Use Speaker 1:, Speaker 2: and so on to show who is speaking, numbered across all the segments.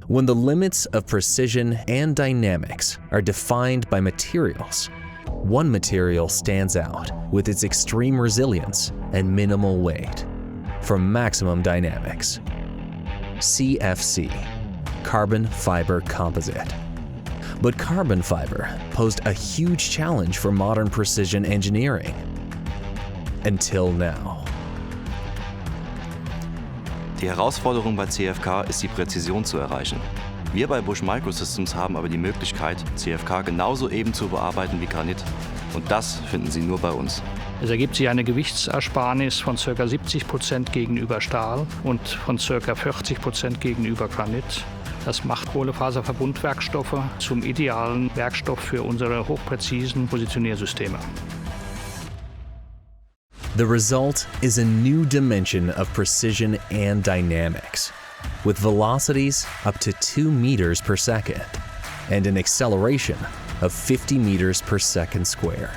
Speaker 1: When the limits of precision and dynamics are defined by materials, one material stands out with its extreme resilience and minimal weight. For maximum dynamics, CFC, carbon fiber composite. But carbon fiber posed a huge challenge for modern precision engineering. Until now.
Speaker 2: Die Herausforderung bei CFK ist die Präzision zu erreichen. Wir bei BUSCH Microsystems haben aber die Möglichkeit, CFK genauso eben zu bearbeiten wie Granit. Und das finden Sie nur bei uns.
Speaker 3: Es ergibt sich eine Gewichtsersparnis von ca. 70% gegenüber Stahl und von ca. 40% gegenüber Granit. Das macht Kohlefaserverbundwerkstoffe zum idealen Werkstoff für unsere hochpräzisen Positioniersysteme.
Speaker 1: The result is a new dimension of precision and dynamics, with velocities up to 2 meters per second and an acceleration of 50 meters per second squared.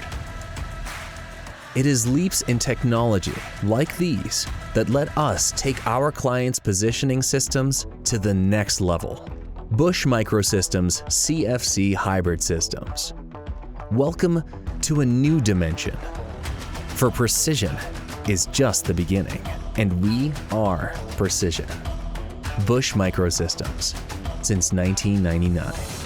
Speaker 1: It is leaps in technology like these that let us take our clients' positioning systems to the next level. BUSCH Microsystems CFC hybrid systems. Welcome to a new dimension. For precision is just the beginning, and we are precision. BUSCH Microsystems, since 1999.